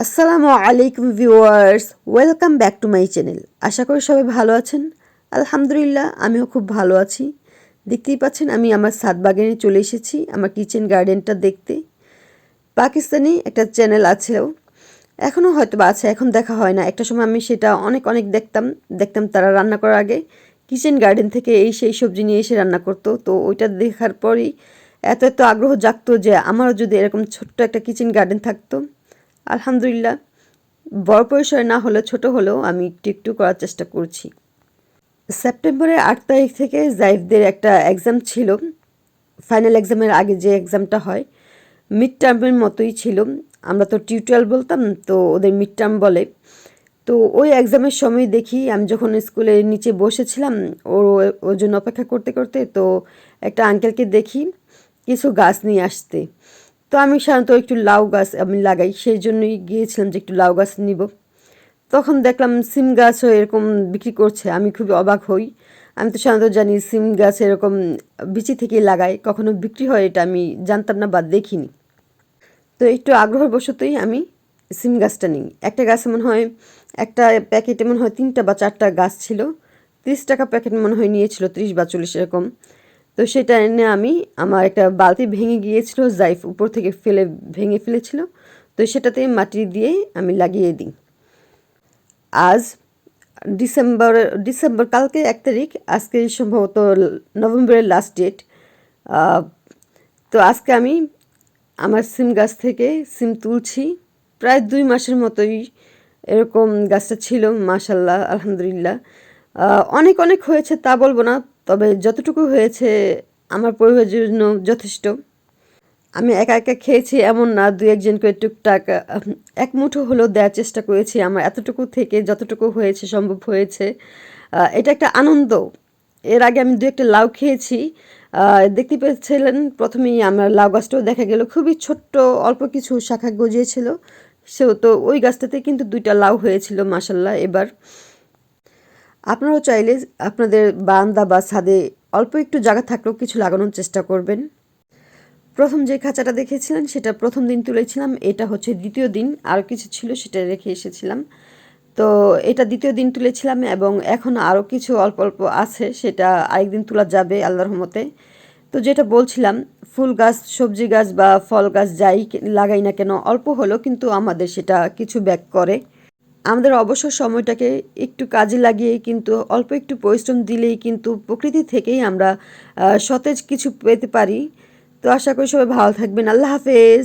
আসসালামু আলাইকুম viewers, welcome back to my channel. আশা করি সবাই ভালো আছেন। আলহামদুলিল্লাহ, আমিও খুব ভালো আছি। দেখতেই পাচ্ছেন আমি আমার ছাদ বাগানে চলে এসেছি আমার কিচেন গার্ডেনটা দেখতে। পাকিস্তানি একটা চ্যানেল আছেও, এখনও হয়তো বা আছে, এখন দেখা হয় না। একটা সময় আমি সেটা অনেক অনেক দেখতাম তারা রান্না করার আগে কিচেন গার্ডেন থেকে এই সেই সবজি নিয়ে এসে রান্না করতো। তো ওইটা দেখার পরই এত এত আগ্রহ জাগতো যে আমারও যদি এরকম ছোট্ট একটা কিচেন গার্ডেন থাকতো। আলহামদুলিল্লাহ, বড় পরিসরে না হলেও ছোট হলেও আমি একটু একটু করার চেষ্টা করছি। সেপ্টেম্বরের 8 তারিখ থেকে জাইফদের একটা এক্সাম ছিল। ফাইনাল এক্সামের আগে যে এক্সামটা হয়, মিড টার্মের মতোই ছিল। আমরা তো টিউটোরিয়াল বলতাম, তো ওদের মিড টার্ম বলে। তো ওই এক্সামের সময় দেখি আমি যখন স্কুলের নিচে বসেছিলাম ওর জন্য অপেক্ষা করতে করতে, তো একটা আঙ্কেলকে দেখি কিছু গাছ নিয়ে আসতে। তো আমি সাধারণত একটু লাউ গাছ আমি লাগাই, সেই জন্যই গিয়েছিলাম যে একটু লাউ গাছ নিব। তখন দেখলাম সিম গাছও এরকম বিক্রি করছে। আমি খুবই অবাক হই। আমি তো সাধারণত জানি সিম গাছ এরকম বিচি থেকেই লাগায়, কখনো বিক্রি হয় এটা আমি জানতাম না বা দেখিনি। তো একটু আগ্রহবশতই আমি সিম গাছটা নিই। একটা গাছে মনে হয় একটা প্যাকেটে মনে হয় 3টা বা 4টা গাছ ছিল। 30 টাকা প্যাকেট মনে হয় নিয়েছিল, 30 বা 40 এরকম। তো সেটা এনে আমি আমার একটা বালতি ভেঙে গিয়েছিল, জাইফ উপর থেকে ভেঙে ফেলেছিল। তো সেটাতে মাটি দিয়ে আমি লাগিয়ে দিই। আজ ডিসেম্বর কালকে 1 তারিখ, আজকে সম্ভবত নভেম্বরের লাস্ট ডেট। তো আজকে আমি আমার সিম গাছ থেকে সিম তুলছি। প্রায় 2 মাসের মতোই এরকম গাছটা ছিল। মাশাল্লাহ, আলহামদুলিল্লাহ, অনেক অনেক হয়েছে তা বলবো না, তবে যতটুকু হয়েছে আমার পরিবারের জন্য যথেষ্ট। আমি একা একা খেয়েছি এমন না, দু একজন করে টুকটাক এক মুঠো হলেও দেওয়ার চেষ্টা করেছি। আমার এতটুকু থেকে যতটুকু হয়েছে সম্ভব হয়েছে। এটা একটা আনন্দ। এর আগে আমি দু একটা লাউ খেয়েছি। দেখতে পেয়েছিলেন প্রথমেই আমার লাউ গাছটাও দেখা গেল খুবই ছোট্ট, অল্প কিছু শাখা গজিয়েছিল। সেও তো ওই গাছটাতে কিন্তু 2টা লাউ হয়েছিল মাসাল্লাহ। এবার আপনারাও চাইলে আপনাদের বারান্দা বা ছাদে অল্প একটু জায়গা থাকলেও কিছু লাগানোর চেষ্টা করবেন। প্রথম যে খাঁচাটা দেখেছিলেন সেটা প্রথম দিন তুলেছিলাম, এটা হচ্ছে দ্বিতীয় দিন। আরও কিছু ছিল সেটা রেখে এসেছিলাম। তো এটা দ্বিতীয় দিন তুলেছিলাম এবং এখন আরও কিছু অল্প অল্প আছে, সেটা আরেকদিন তোলা যাবে আল্লাহর রহমতে। তো যেটা বলছিলাম, ফুল গাছ, সবজি গাছ বা ফল গাছ যাই লাগাই না কেন, অল্প হলেও কিন্তু আমাদের সেটা কিছু ব্যাক করে। আমাদের অবসর সময়টাকে একটু কাজে লাগিয়ে কিন্তু অল্প একটু পরিশ্রম দিলেই কিন্তু প্রকৃতি থেকেই আমরা সতেজ কিছু পেতে পারি। তো আশা করি সবাই ভালো থাকবেন। আল্লাহ হাফেজ।